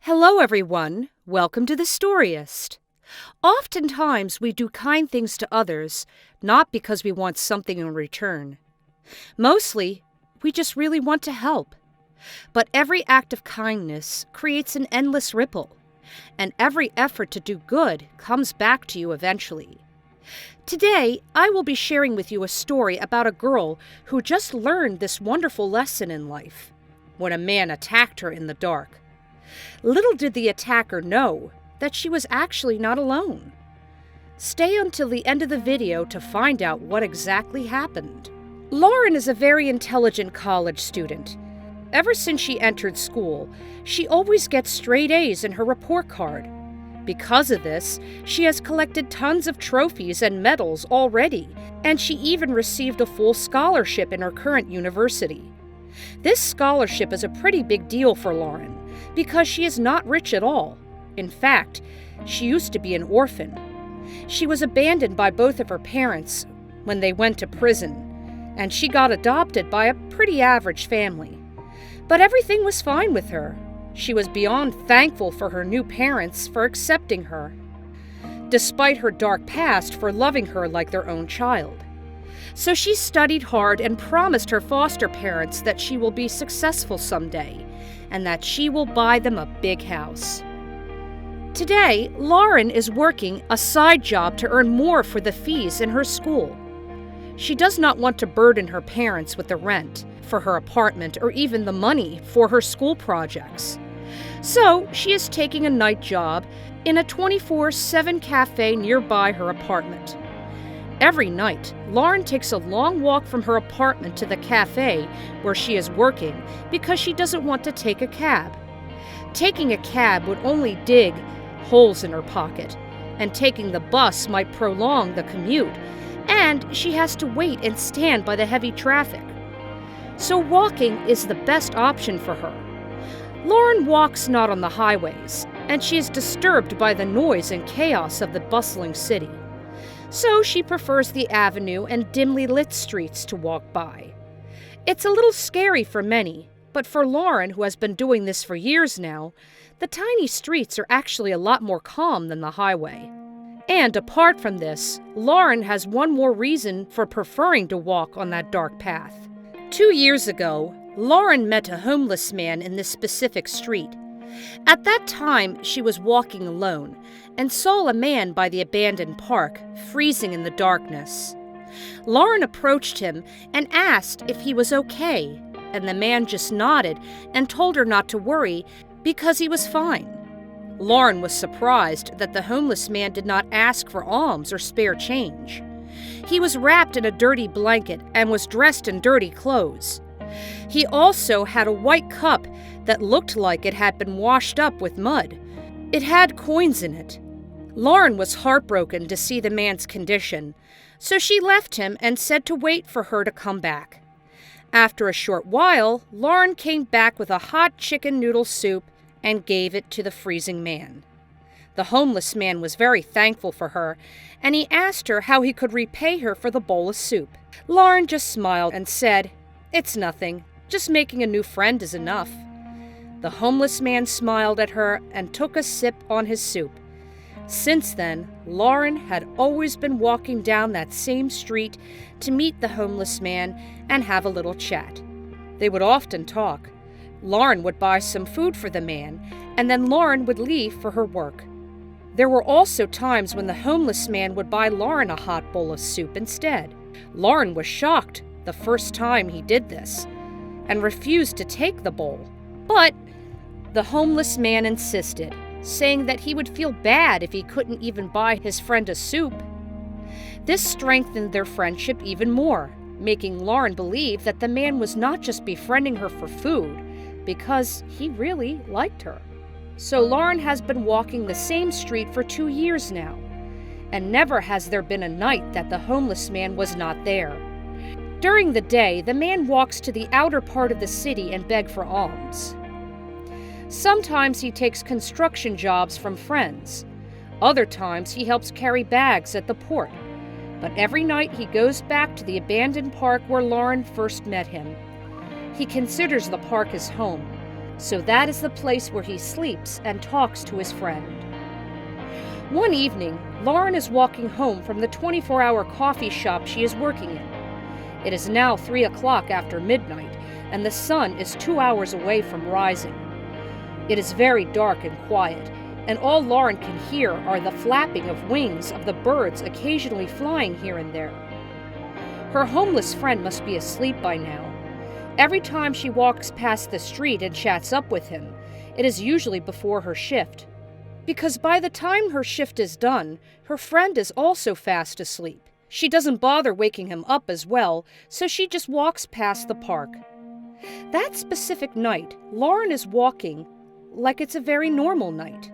Hello, everyone. Welcome to the Storyist. Oftentimes, we do kind things to others, not because we want something in return. Mostly, we just really want to help. But every act of kindness creates an endless ripple, and every effort to do good comes back to you eventually. Today, I will be sharing with you a story about a girl who just learned this wonderful lesson in life when a man attacked her in the dark. Little did the attacker know that she was actually not alone. Stay until the end of the video to find out what exactly happened. Lauren is a very intelligent college student. Ever since she entered school, she always gets straight A's in her report card. Because of this, she has collected tons of trophies and medals already, and she even received a full scholarship in her current university. This scholarship is a pretty big deal for Lauren, because she is not rich at all. In fact, she used to be an orphan. She was abandoned by both of her parents when they went to prison, and she got adopted by a pretty average family. But everything was fine with her. She was beyond thankful for her new parents for accepting her, despite her dark past for loving her like their own child. So she studied hard and promised her foster parents that she will be successful someday, and that she will buy them a big house. Today, Lauren is working a side job to earn more for the fees in her school. She does not want to burden her parents with the rent for her apartment or even the money for her school projects. So she is taking a night job in a 24/7 cafe nearby her apartment. Every night, Lauren takes a long walk from her apartment to the cafe where she is working because she doesn't want to take a cab. Taking a cab would only dig holes in her pocket, and taking the bus might prolong the commute, and she has to wait and stand by the heavy traffic. So walking is the best option for her. Lauren walks not on the highways, and she is disturbed by the noise and chaos of the bustling city. So she prefers the avenue and dimly lit streets to walk by. It's a little scary for many, but for Lauren, who has been doing this for years now, the tiny streets are actually a lot more calm than the highway. And apart from this, Lauren has one more reason for preferring to walk on that dark path. 2 years ago, Lauren met a homeless man in this specific street. At that time, she was walking alone and saw a man by the abandoned park, freezing in the darkness. Lauren approached him and asked if he was okay, and the man just nodded and told her not to worry because he was fine. Lauren was surprised that the homeless man did not ask for alms or spare change. He was wrapped in a dirty blanket and was dressed in dirty clothes. He also had a white cup that looked like it had been washed up with mud. It had coins in it. Lauren was heartbroken to see the man's condition, so she left him and said to wait for her to come back. After a short while, Lauren came back with a hot chicken noodle soup and gave it to the freezing man. The homeless man was very thankful for her, and he asked her how he could repay her for the bowl of soup. Lauren just smiled and said, "It's nothing. Just making a new friend is enough." The homeless man smiled at her and took a sip on his soup. Since then, Lauren had always been walking down that same street to meet the homeless man and have a little chat. They would often talk. Lauren would buy some food for the man, and then Lauren would leave for her work. There were also times when the homeless man would buy Lauren a hot bowl of soup instead. Lauren was shocked the first time he did this, and refused to take the bowl. But the homeless man insisted, saying that he would feel bad if he couldn't even buy his friend a soup. This strengthened their friendship even more, making Lauren believe that the man was not just befriending her for food, because he really liked her. So Lauren has been walking the same street for 2 years now, and never has there been a night that the homeless man was not there. During the day, the man walks to the outer part of the city and begs for alms. Sometimes he takes construction jobs from friends. Other times he helps carry bags at the port. But every night he goes back to the abandoned park where Lauren first met him. He considers the park his home, So that is the place where he sleeps and talks to his friend. One evening, Lauren is walking home from the 24-hour coffee shop she is working in. It is now 3 o'clock after midnight, and the sun is 2 hours away from rising. It is very dark and quiet, and all Lauren can hear are the flapping of wings of the birds occasionally flying here and there. Her homeless friend must be asleep by now. Every time she walks past the street and chats up with him, it is usually before her shift. Because by the time her shift is done, her friend is also fast asleep. She doesn't bother waking him up as well, so she just walks past the park. That specific night, Lauren is walking like it's a very normal night.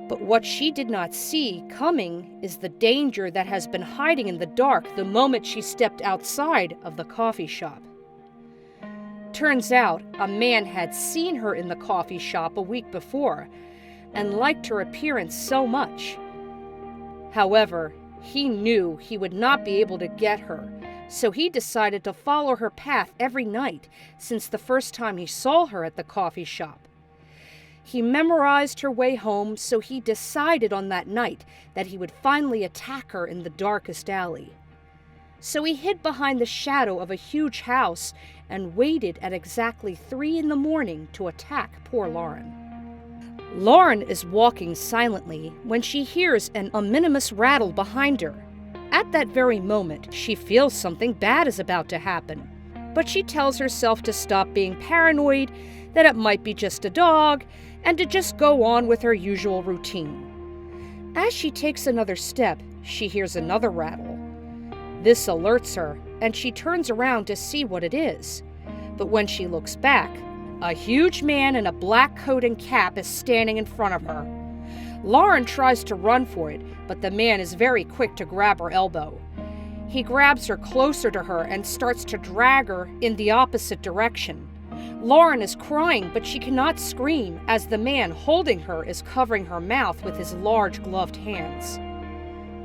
But what she did not see coming is the danger that has been hiding in the dark the moment she stepped outside of the coffee shop. Turns out, a man had seen her in the coffee shop a week before, and liked her appearance so much. However, he knew he would not be able to get her, so he decided to follow her path every night since the first time he saw her at the coffee shop. He memorized her way home, so he decided on that night that he would finally attack her in the darkest alley. So he hid behind the shadow of a huge house and waited at exactly 3 a.m. to attack poor Lauren. Lauren is walking silently when she hears an ominous rattle behind her. At that very moment, she feels something bad is about to happen, but she tells herself to stop being paranoid, that it might be just a dog, and to just go on with her usual routine. As she takes another step, she hears another rattle. This alerts her, and she turns around to see what it is. But when she looks back, a huge man in a black coat and cap is standing in front of her. Lauren tries to run for it, but the man is very quick to grab her elbow. He grabs her closer to her and starts to drag her in the opposite direction. Lauren is crying, but she cannot scream as the man holding her is covering her mouth with his large gloved hands.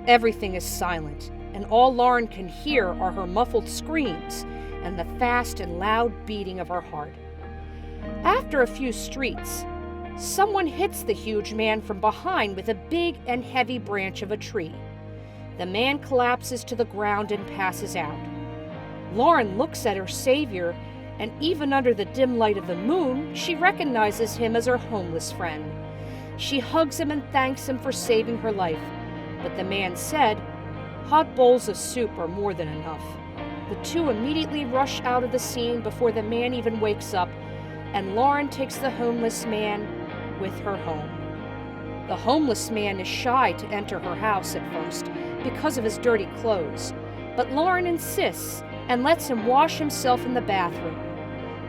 Everything is silent, and all Lauren can hear are her muffled screams and the fast and loud beating of her heart. After a few streets, someone hits the huge man from behind with a big and heavy branch of a tree. The man collapses to the ground and passes out. Lauren looks at her savior, and even under the dim light of the moon, she recognizes him as her homeless friend. She hugs him and thanks him for saving her life, but the man said, "Hot bowls of soup are more than enough." The two immediately rush out of the scene before the man even wakes up, and Lauren takes the homeless man with her home. The homeless man is shy to enter her house at first because of his dirty clothes, but Lauren insists and lets him wash himself in the bathroom.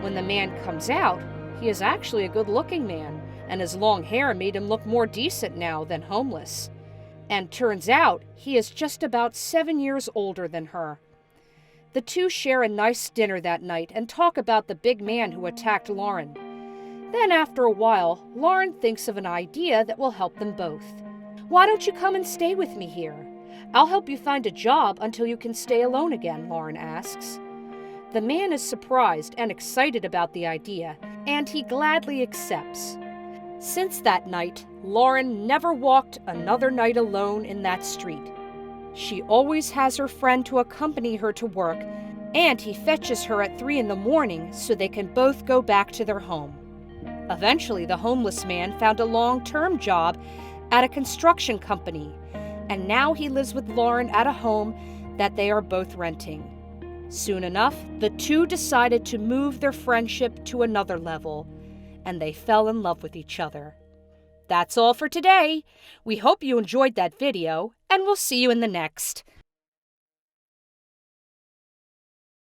When the man comes out, he is actually a good-looking man, and his long hair made him look more decent now than homeless. And turns out he is just about 7 years older than her. The two share a nice dinner that night and talk about the big man who attacked Lauren. Then after a while, Lauren thinks of an idea that will help them both. "Why don't you come and stay with me here? I'll help you find a job until you can stay alone again," Lauren asks. The man is surprised and excited about the idea, and he gladly accepts. Since that night, Lauren never walked another night alone in that street. She always has her friend to accompany her to work, and he fetches her at 3 a.m. so they can both go back to their home. Eventually, the homeless man found a long-term job at a construction company, and now he lives with Lauren at a home that they are both renting. Soon enough, the two decided to move their friendship to another level, and they fell in love with each other. That's all for today. We hope you enjoyed that video, and we'll see you in the next.